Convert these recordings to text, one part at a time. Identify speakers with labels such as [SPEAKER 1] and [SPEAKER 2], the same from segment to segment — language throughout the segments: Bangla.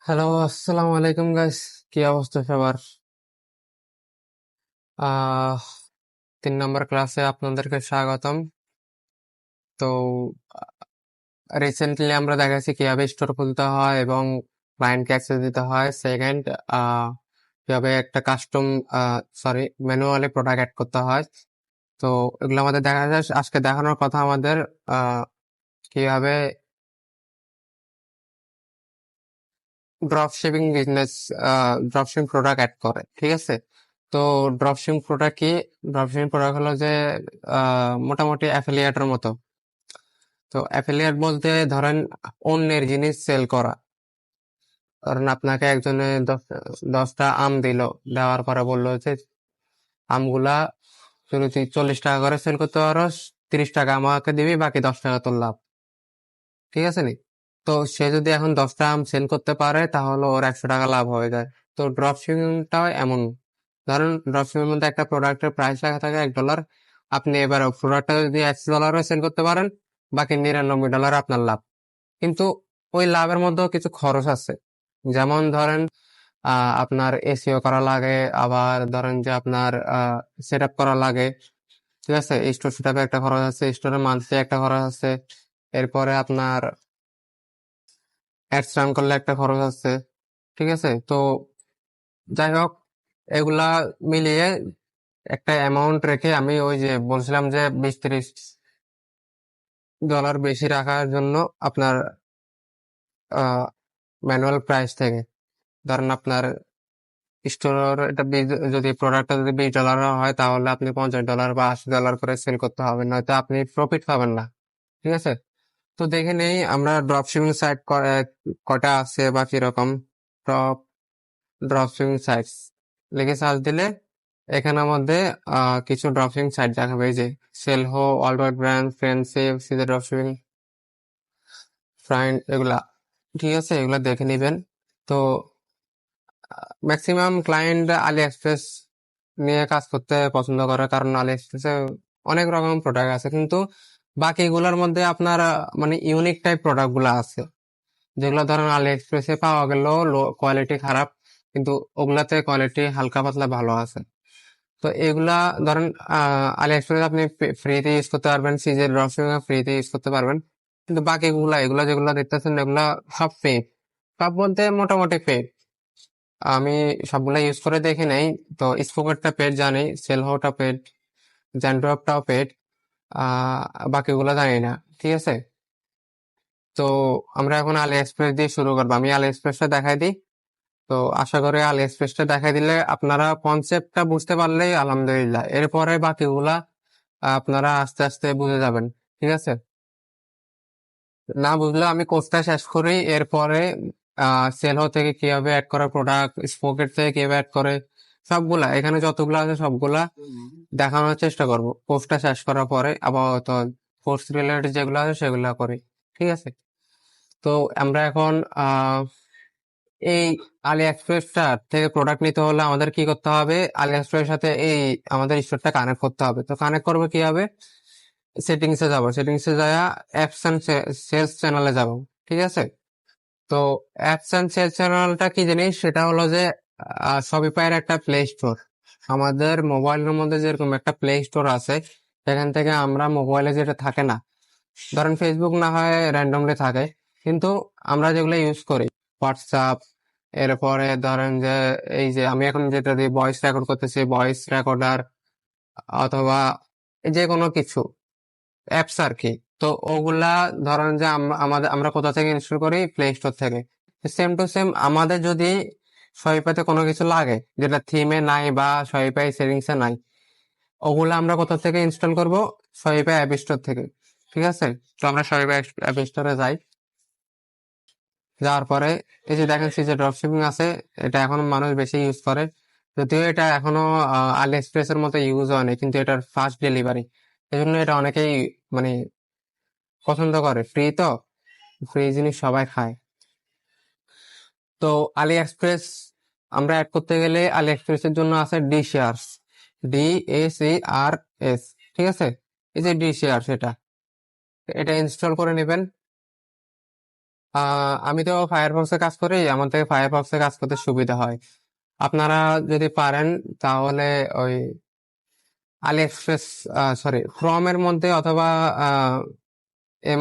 [SPEAKER 1] হ্যালো, আসসালামু আলাইকুম গাইস। কি অবস্থা সবার? আহ 3 নম্বর ক্লাসে আপনাদেরকে স্বাগতম। তো রিসেন্টলি আমরা দেখাচ্ছি কিভাবে স্টোর খুলতে হয় এবং ক্লায়েন্টকে অ্যাক্সেস দিতে হয়। সেকেন্ড, কিভাবে একটা কাস্টম ম্যানুয়ালি প্রোডাক্ট অ্যাড করতে হয়। তো এগুলো আমাদের দেখা যায়। আজকে দেখানোর কথা আমাদের কিভাবে drop shipping business, drop shipping product add করে। ঠিক আছে। তো ড্রপ শিপিং প্রোডাক্ট কি? ড্রপ শিপিং প্রোডাক্ট হলো যে মোটামুটি অ্যাফিলিয়েটের মতো। তো অ্যাফিলিয়েট বলতে ধরেন অন্যের জিনিস সেল করা। ধরেন আপনাকে একজনে 10টা আম দিল, দেওয়ার পরে বললো যে আমগুলা যদি তুই 40 টাকা করে সেল করতে পারস, 30 টাকা আমাকে দিবি, বাকি 10 টাকা তোর লাভ। ঠিক আছে নি? তো সে যদি এখন 10টা আম সেল করতে পারে তাহলে ওর 100 টাকা লাভ হয়ে যায়। তো ড্রপ শিপিংটাও এমন। ধরুন ড্রপ শিপিং মধ্যে একটা প্রোডাক্টের প্রাইস লেখা থাকে $1। আপনি এবার প্রোডাক্টটা যদি $80 সেল করতে পারেন, বাকি $99 আপনার লাভ। কিন্তু ওই লাভের মধ্যেও কিছু খরচ আছে। যেমন ধরেন আপনার এসিও করা লাগে, আবার ধরেন যে আপনার সেট আপ করা লাগে। ঠিক আছে, স্টোর সেট আপে একটা খরচ আছে, স্টোরে মান্থলি একটা খরচ আছে। এরপরে আপনার অ্যাডস রান করলে একটা খরচ আছে। ঠিক আছে। তো যাই হোক, এগুলা মিলিয়ে একটা অ্যামাউন্ট রেখে আমি ওই যে বলছিলাম যে 20-30 ডলার বেশি রাখার জন্য আপনার ম্যানুয়াল প্রাইস থেকে, ধরেন আপনার স্টোর এটা যদি প্রোডাক্টটা যদি $20 হয় তাহলে আপনি $50 বা $80 করে সেল করতে হবে, নয়তো আপনি প্রফিট পাবেন না। ঠিক আছে। তো দেখে নেই আমরা ড্রপ শিপিং সাইট কটা আছে বা কিরকম। টপ ড্রপ শিপিং সাইটস লিখে সার্চ দিলে এখানের মধ্যে কিছু ড্রপ শিপিং সাইট দেখাবে। এই যে সেলহো, ওয়ার্ল্ড ওয়াইড ব্র্যান্ড, ফ্রেন্ডশিপ, সিজে ড্রপ শিপিং, ফ্রাইন্ড, এগুলা। ঠিক আছে, এগুলা দেখে নিবেন। তো ম্যাক্সিমাম ক্লায়েন্ট আলি এক্সপ্রেস নিয়ে কাজ করতে পছন্দ করে, কারণ আলি এক্সপ্রেসে অনেক রকম প্রোডাক্ট আছে, কিন্তু বাকিগুলোর মধ্যে আপনার মানে ইউনিক টাইপ প্রোডাক্ট গুলো আছে, যেগুলো ধরেন আলি এক্সপ্রেসে পাওয়া গেল লো কোয়ালিটি খারাপ, কিন্তু ওগুলাতে কোয়ালিটি হালকা পাতলা ভালো আছে। তো এগুলা ধরেন আলি এক্সপ্রেস আপনি ফ্রিতে ইউজ করতে পারবেন, সিজে ড্রপশিপিং ফ্রিতে ইউজ করতে পারবেন। কিন্তু বাকিগুলা এগুলা যেগুলা দেখতেছেন এগুলা সব ফেক। সব বলতে মোটামুটি ফেক। আমি সবগুলা ইউজ করে দেখি নাই। তো স্পোকেটটা পেড জানি, সেলহোটা পেড, জ্যান্ড্রপটাও পেড, আহ বাকিগুলো জানি না। ঠিক আছে। তো আমরা এখন আলি এক্সপ্রেস দিয়ে শুরু করবো। আমি আলি এক্সপ্রেসটা দেখাই দিই। তো আশা করি আলি এক্সপ্রেসটা দেখাই দিলে আপনারা কনসেপ্টটা বুঝতে পারলেই আলহামদুলিল্লাহ, এরপরে বাকিগুলা আপনারা আস্তে আস্তে বুঝে যাবেন। ঠিক আছে। না বুঝলে আমি কোর্সটা শেষ করি, এরপরে সেলহো থেকে কিভাবে অ্যাড করা প্রোডাক্ট, স্পোকেট থেকে কিভাবে অ্যাড করে, সবগুলা এখানে যতগুলো আছে সবগুলা দেখানোর চেষ্টা করব কোর্সটা শেষ করার পরে। আপাতত কোর্স রিলেটেড যেগুলো আছে সেগুলো করি। ঠিক আছে। তো আমরা এখন এই আলি এক্সপ্রেসটা থেকে প্রোডাক্ট নিতে হলে আমাদের কি করতে হবে? আলি এক্সপ্রেসের সাথে এই আমাদের স্টোরটা কানেক্ট করতে হবে। তো কানেক্ট করবো কিভাবে? সেটিংসে যাব, সেটিংসে যাওয়া অ্যাপস এন্ড সেলস চ্যানেলে যাব। ঠিক আছে। তো অ্যাপস এন্ড সেলস চ্যানেলটা কি জিনিস? সেটা হলো যে শপিফাইয়ের একটা প্লে স্টোর। আমাদের মোবাইলের মধ্যে যেরকম একটা প্লে স্টোর আছে, সেখান থেকে আমরা মোবাইলে যেটা থাকে না, ধরেন ফেসবুক না হয় র্যান্ডমলি থাকে, কিন্তু আমরা যেগুলো ইউজ করি, হোয়াটসঅ্যাপ, এরপরে ধরেন যে এই যে আমি এখন যেটা দিয়ে ভয়েস রেকর্ড করতেছি, ভয়েস রেকর্ডার, অথবা যে কোনো কিছু অ্যাপস আর কি। তো ওগুলা ধরেন যে আমাদের আমরা কোথা থেকে ইনস্টল করি? প্লে স্টোর থেকে। সেম টু সেম আমাদের যদি শপিফাইতে কোনো কিছু লাগে যেটা থিমে নাই বা শপিফাই সেটিংসে নাই, ওগুলা আমরা কোথা থেকে ইনস্টল করব? শপিফাই অ্যাপ স্টোর থেকে। ঠিক আছে। তো আমরা শপিফাই অ্যাপ স্টোরে যাই। যাওয়ার পরে এই যে দেখেন যে ড্রপশিপিং আছে, এটা এখন মানুষ বেশি ইউজ করে। যদিও এটা এখনো আলি এক্সপ্রেস এর মতো ইউজ হয়নি, কিন্তু এটার ফাস্ট ডেলিভারি, এই জন্য এটা অনেকেই মানে পছন্দ করে। ফ্রি তো, ফ্রি জিনিস সবাই খায়। তো আলি এক্সপ্রেস আমরা অ্যাড করতে গেলে আলি এক্সপ্রেস এর জন্য আছে ডি শেয়ার্স, DACRS। ঠিক আছে। এই যে ডি শেয়ার্স, এটা এটা ইনস্টল করে নেবেন। আমি তো ফায়ারফক্সে কাজ করি, আমার থেকে ফায়ারফক্সে কাজ করতে সুবিধা হয়। আপনারা যদি পারেন তাহলে ওই আলি এক্সপ্রেস, সরি, ক্রোমের মধ্যে অথবা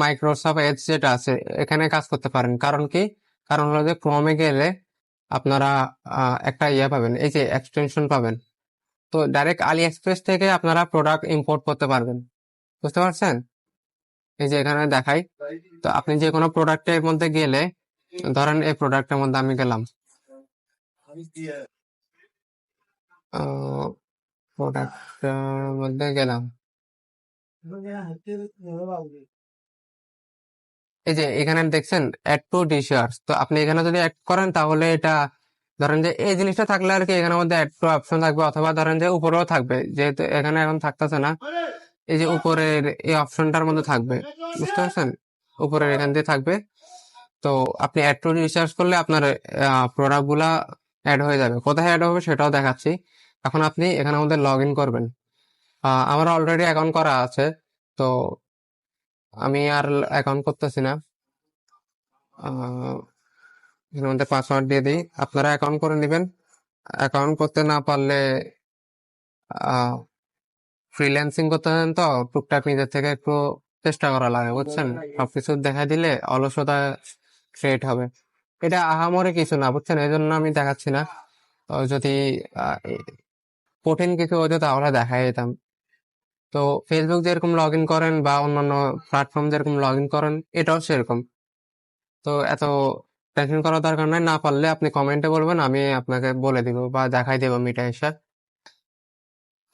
[SPEAKER 1] মাইক্রোসফট এজ যেটা আছে এখানে কাজ করতে পারেন। কারণ কি? কারণ হলো যে ক্রোমে গেলে আপনারা একটা ইয়ে পাবেন, এই যে এক্সটেনশন পাবেন। তো ডাইরেক্ট আলি এক্সপ্রেস থেকে আপনারা প্রোডাক্ট ইম্পোর্ট করতে পারবেন। বুঝতে পারছেন? এই যে এখানে দেখাই। তো আপনি যে কোনো প্রোডাক্টের মধ্যে গেলে, ধরেন এই প্রোডাক্টের মধ্যে আমি গেলাম, প্রোডাক্টের মধ্যে গেলাম, এই যে এখানে দেখছেন অ্যাড টু ডিশার্স। তো আপনি এখানে যদি অ্যাড করেন তাহলে এটা, ধরেন যে এই জিনিসটা থাকলে আর কি এখানের মধ্যে অ্যাড টু অপশন থাকবে, অথবা ধরেন যে উপরেও থাকবে, যেহেতু এখানে এখন থাকতেছে না। এই যে উপরের এই অপশনটার মধ্যে থাকবে, বুঝতে পারছেন? উপরের এখান দিয়ে থাকবে। তো আপনি অ্যাড টু রিসার্চ করলে আপনার প্রোডাক্ট গুলা অ্যাড হয়ে যাবে। কোথায় অ্যাড হবে সেটাও দেখাচ্ছি। এখন আপনি এখানের মধ্যে লগ ইন করবেন। আমার অলরেডি অ্যাকাউন্ট করা আছে, তো আমি আর অ্যাকাউন্ট করতেছি না। আহ, এখানের মধ্যে পাসওয়ার্ড দিয়ে দিই, আপনারা অ্যাকাউন্ট করে নেবেন। অ্যাকাউন্ট করতে না পারলে ফ্রিল্যান্সিং করতে হন, তো টুকটাক নিজের থেকে একটু চেষ্টা করা লাগে, বুঝছেন? সবকিছু দেখা দিলে অলসতা ক্রিয়েট হবে। এটা আহামরি কিছু না, বুঝছেন? এই জন্য আমি দেখাচ্ছি না। যদি কঠিন কিছু হতো তাহলে দেখাই দিতাম। তো ফেসবুক যেরকম লগ ইন করেন বা অন্যান্য প্ল্যাটফর্ম যেরকম লগ ইন করেন, এটাও সেরকম। তো এত টেনশন করার দরকার নাই। না পারলে আপনি কমেন্টে বলবেন, আমি আপনাকে বলে দিব বা দেখাই দেবো মিটা এসে।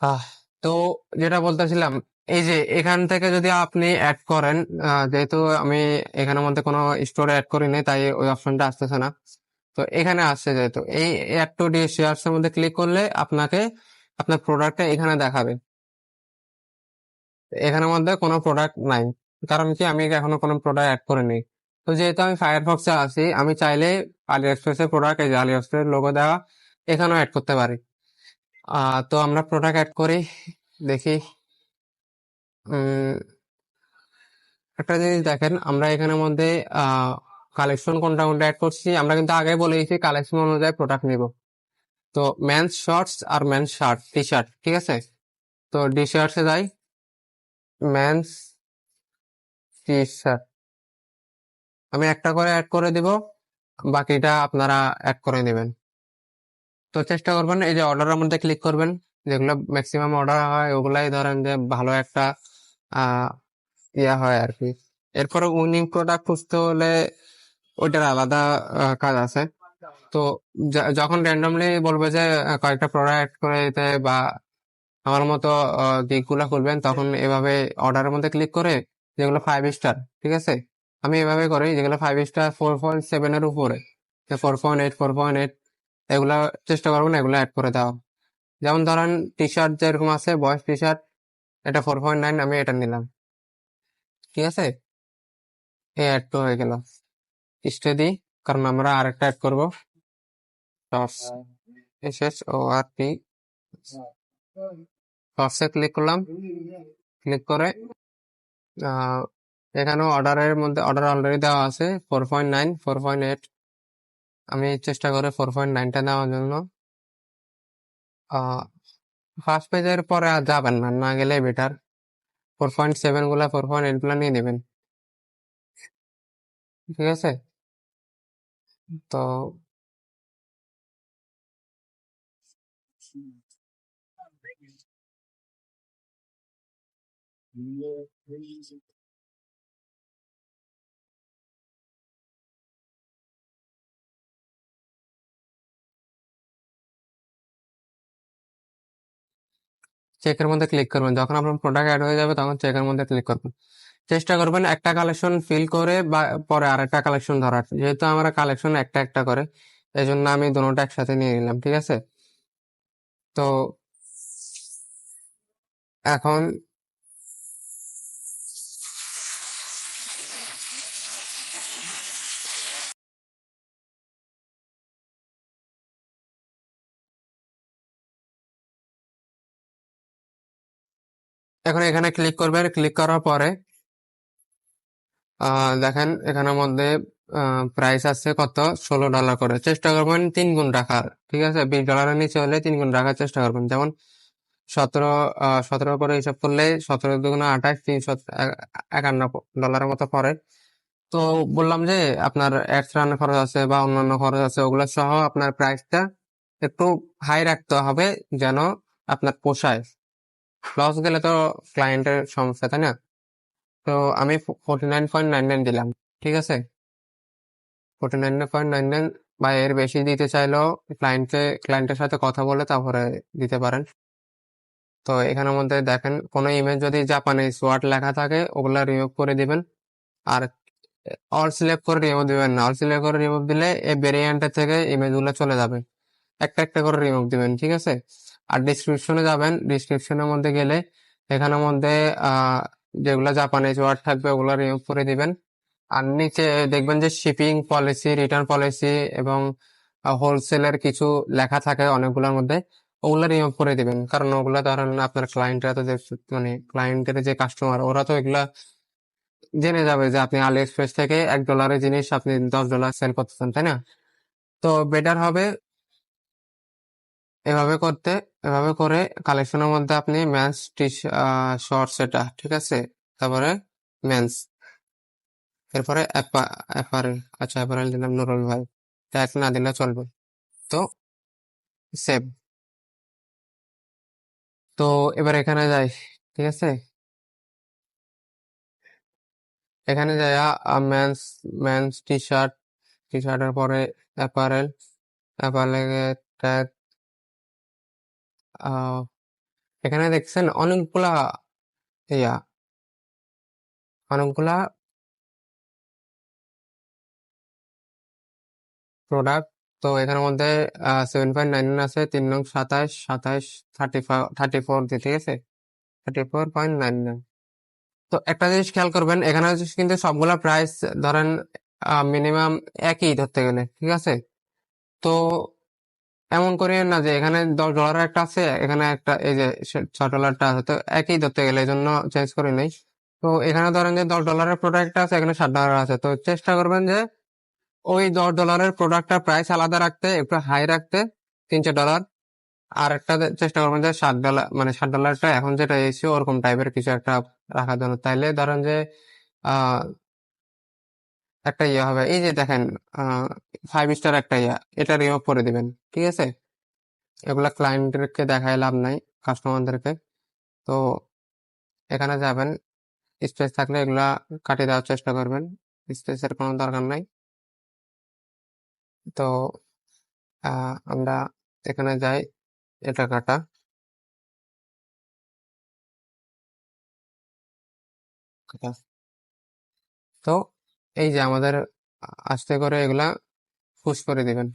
[SPEAKER 1] আহ তো যেটা বলতেছিলাম, এই যে এখান থেকে যদি আপনি অ্যাড করেন, যেহেতু আমি এখানের মধ্যে কোনো স্টোরে অ্যাড করিনি তাই ওই অপশনটা আসতেছে না। তো এখানে আসছে, যেহেতু এই অ্যাড টু ডি শেয়ারস এর মধ্যে ক্লিক করলে আপনাকে আপনার প্রোডাক্টটা এখানে দেখাবে। এখানের মধ্যে কোনো প্রোডাক্ট নাই, কারণ কি আমি এখনো কোনো প্রোডাক্ট অ্যাড করিনি। তো যেহেতু আমি ফায়ারফক্সে আছি, আমি চাইলে আলি এক্সপ্রেসের প্রোডাক্ট, এই যে আলি এক্সপ্রেস লোগো দেওয়া, এখানেও অ্যাড করতে পারি। তো আমরা প্রোডাক্ট অ্যাড করি, দেখি। উম, একটা জিনিস দেখেন, আমরা এখানের মধ্যে কালেকশন কোনটা কোনটা অ্যাড করছি, আমরা কিন্তু আগে বলে দিয়েছি কালেকশন অনুযায়ী প্রোডাক্ট নিব। তো মেন্স শর্টস আর মেন্স শার্ট, টি শার্ট, ঠিক আছে? তো ডি শার্টসে যাই, মেন্স টি শার্ট আমি একটা করে অ্যাড করে দিব, বাকিটা আপনারা অ্যাড করে নেবেন। তো চেষ্টা করবেন এই যে অর্ডারের মধ্যে ক্লিক করবেন, যেগুলো ম্যাক্সিমাম অর্ডার হয় ওগুলাই ধরেন যে ভালো একটা আহ ইয়া হয় আর কি। এরপরে উইনিং প্রোডাক্ট খুঁজতে হলে ওইটার আলাদা কাজ আছে। তো যখন র্যান্ডমলি বলবে যে কয়েকটা প্রোডাক্ট অ্যাড করে দিতে বা আমার মতো দিকগুলা খুলবেন, তখন এভাবে অর্ডারের মধ্যে ক্লিক করে যেগুলো 5 স্টার, ঠিক আছে? আমি এভাবে করি যেগুলো 5 স্টার, 4.7 এর উপরে, 4.8, 4.8, এগুলা চেষ্টা করবেন এগুলো অ্যাড করে দাও। যেমন ধরেন টি শার্ট যেরকম আছে, বয়েজ টি শার্ট, এটা 4.9, আমি এটা নিলাম, ঠিক আছে? অ্যাড তো হয়ে গেল। স্টে দিই, কারণ আমরা আরেকটা অ্যাড করবো। টর্চ, SSORT, টর্চে ক্লিক করলাম। ক্লিক করে আহ এখানেও অর্ডারের মধ্যে অর্ডার অলরেডি দেওয়া আছে 4.9, 4.8। আমি চেষ্টা করে 4.9টা নেওয়ার জন্য। ফার্স্ট পেজের পরে আর যাবেন না, না গেলে বেটার। 4.7 গুলা, 4.8 গুলা নিয়ে নেবেন, ঠিক আছে? তো চেকের মধ্যে ক্লিক করবেন, যখন আপনার প্রোডাক্ট অ্যাড হয়ে যাবে তখন চেকের মধ্যে ক্লিক করবেন। চেষ্টা করবেন একটা কালেকশন ফিল করে বা পরে আরেকটা কালেকশন ধরার, যেহেতু আমরা কালেকশন একটা একটা করে, এই জন্য আমি দুটোটা একসাথে নিয়ে নিলাম, ঠিক আছে? তো এখন এখন এখানে ক্লিক করবেন, ক্লিক করার পরে দেখেন এখানের মধ্যে প্রাইস আছে কত $16 করে, চেষ্টা করবেন 3 গুণ রাখার, ঠিক আছে? $20 নিচে হলে 3 গুণ রাখার চেষ্টা করবেন। যেমন 17 করে হিসাব করলে 17 × 2 = 28, $351 মতো পড়ে। তো বললাম যে আপনার অ্যাডস রানের খরচ আছে বা অন্যান্য খরচ আছে, ওগুলো সহ আপনার প্রাইসটা একটু হাই রাখতে হবে, যেন আপনার পোষায়। লস গেলে তো ক্লায়েন্টের সমস্যা, তাই না? তো আমি 49.99 দিলাম, ঠিক আছে? 49.99 বা এর বেশি দিতে চাইলেও ক্লায়েন্টের সাথে কথা বলে তারপরে দিতে পারেন। তো এখানের মধ্যে দেখেন, কোনো ইমেজ যদি জাপানিজ ওয়ার্ড লেখা থাকে ওগুলা রিমুভ করে দিবেন। আর অল সিলেক্ট করে রিমুভ দিবেন না, অল সিলেক্ট করে রিমুভ দিলে এই ভেরিয়েন্টের থেকে ইমেজ গুলো চলে যাবে। একটা একটা করে রিমুভ দিবেন, ঠিক আছে? আর ডিসক্রিপশনে যাবেন, ডিসক্রিপশনের মধ্যে গেলে এখানের মধ্যে আহ যেগুলা জাপানিজ ওয়ার্ড থাকবে ওগুলা রিমুভ করে দিবেন। আর নিচে দেখবেন যে শিপিং পলিসি, রিটার্ন পলিসি এবং হোলসেলের কিছু লেখা থাকে অনেকগুলোর মধ্যে, ওগুলা রিমুভ করে দিবেন। কারণ ওগুলা ধরেন আপনার ক্লায়েন্টরা তো মানে ক্লায়েন্টের যে কাস্টমার, ওরা তো এগুলা জেনে যাবে যে আপনি আলি এক্সপ্রেস থেকে $1 জিনিস আপনি $10 সেল করতেছেন, তাই না? তো বেটার হবে এভাবে করতে। এভাবে করে কালেকশনের মধ্যে আপনি মেন্স টি শর্টস, এটা ঠিক আছে? তারপরে মেন্স, এরপরে অ্যাপারেল। আচ্ছা, অ্যাপারেল দিলাম নুরুল ভাই, ট্যাগ না দিলে চলবে। তো সেভ। তো এবার এখানে যাই, ঠিক আছে? এখানে যাই, মেন্স, টি শার্টের পরে অ্যাপারেল, অ্যাপারেলের ট্যাগ। এখানে দেখছেন ইয়া অনেকগুলা প্রোডাক্ট। তো এখানের মধ্যে 7.99 আছে, 3 নং 27, 34 দিয়ে, ঠিক আছে? 34.99। তো একটা জিনিস খেয়াল করবেন, এখানে হচ্ছে কিন্তু সবগুলা প্রাইস ধরেন মিনিমাম একই ধরতে গেলে, ঠিক আছে? তো এমন করিয়েন না যে এখানে $10 একটা আছে, এখানে একটা এই যে $6 আছে, তো একই ধরতে গেলে, এই জন্য চেঞ্জ করি নাই। তো এখানে ধরেন যে $10 প্রোডাক্ট আছে, এখানে $60 আছে, তো চেষ্টা করবেন যে ওই $10 প্রোডাক্টটা প্রাইস আলাদা রাখতে, একটু হাই রাখতে, $3-4। আর একটা চেষ্টা করবেন যে $7, মানে $7টা এখন যেটা এসে ওরকম টাইপের কিছু একটা রাখার জন্য। তাইলে ধরেন যে আহ একটা ইয়ে হবে, এই যে দেখেন 5 স্টার একটা ইয়া, এটা রিমুভ করে দিবেন, ঠিক আছে? এগুলা ক্লায়েন্টদেরকে দেখায় লাভ নাই, কাস্টমারদেরকে। তো এখানে যাবেন, স্পেস থাকলে এগুলা কাটিয়ে দেওয়ার চেষ্টা করবেন, স্পেসের কোনো দরকার নাই। তো আমরা এখানে যাই, এটা কাটা। কাটা। তো এই যে আমাদের আস্তে করে এগুলা পুশ করে দিবেন,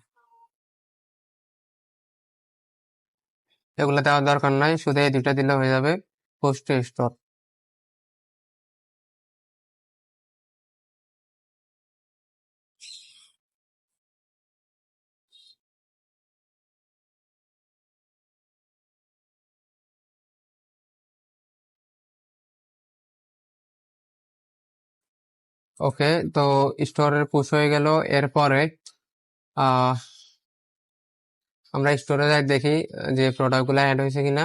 [SPEAKER 1] এগুলা দেওয়ার দরকার নাই, শুধু এই দুইটা দিলে হয়ে যাবে। Post store. ওকে, তো স্টোরের পুশ হয়ে গেল। এরপরে আহ আমরা স্টোরে যাই, দেখি যে প্রোডাক্ট গুলা অ্যাড হয়েছে কিনা।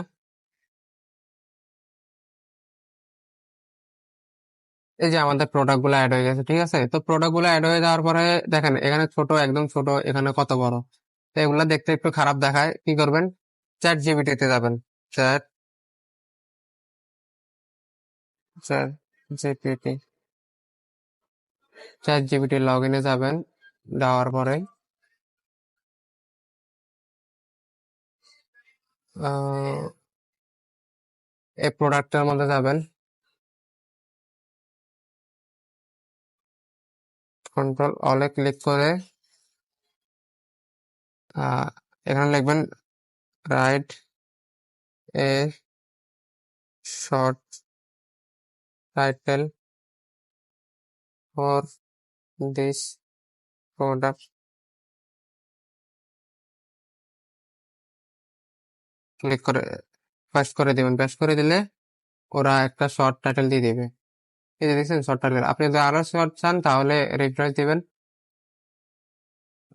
[SPEAKER 1] এই যে আমাদের প্রোডাক্ট গুলো অ্যাড হয়ে গেছে, ঠিক আছে? তো প্রোডাক্ট গুলো অ্যাড হয়ে যাওয়ার পরে দেখেন এখানে ছোট, একদম ছোট, এখানে কত বড়। তো এগুলা দেখতে একটু খারাপ দেখায়, কি করবেন? চ্যাট জিপিটিতে যাবেন। Chat chat GPT chat GPT log ইনে যাবেন, যাওয়ার পরে আহ এই প্রোডাক্টের মধ্যে যাবেন, কন্ট্রোল অলে ক্লিক করে আহ এখানে লিখবেন write a short title for this product, click করে পেস্ট করে দিবেন। পেস্ট করে দিলে ওরা একটা শর্ট টাইটেল দিয়ে দিবে। এই যে দেখছেন শর্ট টাইটেল। আপনি যদি আরো শর্ট চান তাহলে রিফ্রেশ দিবেন,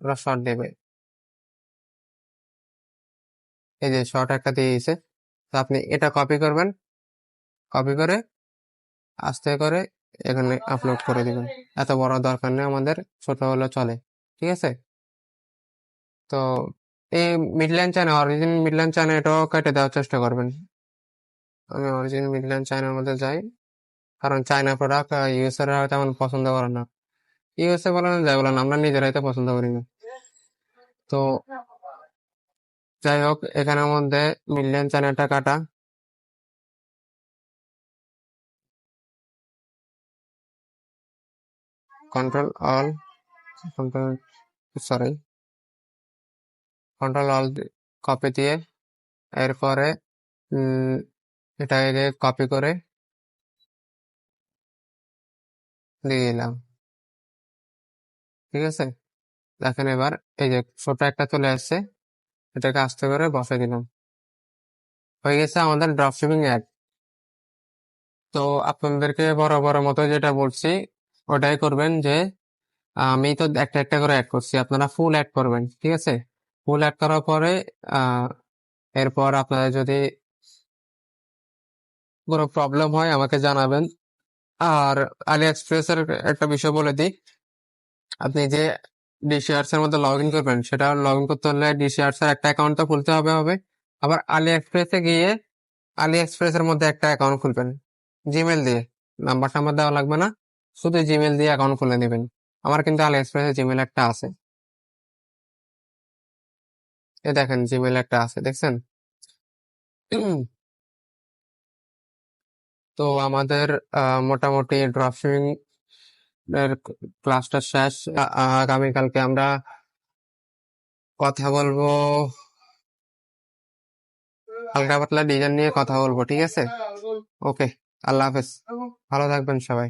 [SPEAKER 1] ওরা শর্ট দেবে। এই যে শর্ট একটা দিয়ে দিয়েছে, তো আপনি এটা কপি করবেন, কপি করে আস্তে করে এখানে আপলোড করে দিবেন। এত বড় দরকার নেই আমাদের, ছোট হলে চলে। ঠিক আছে? তো এই Midland China, origin Midland China, এটাও কেটে দেওয়ার চেষ্টা করবেন। আমি অরিজিন মিডল্যান্ড চায়নার মধ্যে যাই, কারণ চায়না প্রোডাক্ট ইউএসএ রা তেমন পছন্দ করে না। ইউএসএ বলেন যাই বলেন, আমরা নিজেরাই তো পছন্দ করি না। তো যাই হোক, এখানের মধ্যে মিডল্যান্ড চায়নাটা কাটা, control all, control sorry control all copy দিয়ে এরপরে উম, এটাকে কপি করে দিয়ে দিলাম। ঠিক আছে? দেখেন এবার এই যে ছোট একটা চলে আসছে, এটাকে আস্তে করে বসাই দিলাম। হয়ে গেছে আমাদের ড্রপশিপিং অ্যাড। তো আপনাদেরকে বড় বড় মতো যেটা বলছি ওটাই করবেন, যে আমি তো একটা একটা করে অ্যাড করছি, আপনারা ফুল অ্যাড করবেন। ঠিক আছে? ফুল অ্যাড করার পরে আহ এরপর আপনাদের যদি কোনো প্রবলেম হয় আমাকে জানাবেন। আর আলি এক্সপ্রেস এর একটা বিষয় বলে দিই, আপনি যে ডিসিআরস এর মধ্যে লগ ইন করবেন, সেটা লগ ইন করতে হলে ডিসিআরস এর একটা অ্যাকাউন্ট তো খুলতে হবে। আবার আলি এক্সপ্রেসে গিয়ে আলি এক্সপ্রেস এর মধ্যে একটা অ্যাকাউন্ট খুলবেন জিমেল দিয়ে। নাম্বার টাম্বার দেওয়া লাগবে না, শুধু জিমেল দিয়ে অ্যাকাউন্ট খুলে নেবেন। আমার কিন্তু আলি এক্সপ্রেসে জিমেল একটা আছে। এ দেখেন জিমেল একটা আছে, দেখছেন? তো আমাদের মোটামুটি ড্রপশিপিং এর ক্লাসটা শেষ। আগামীকালকে আমরা কথা বলবো, হালকা পাতলা ডিজাইন নিয়ে কথা বলবো। ঠিক আছে? ওকে, আল্লাহ হাফেজ, ভালো থাকবেন সবাই।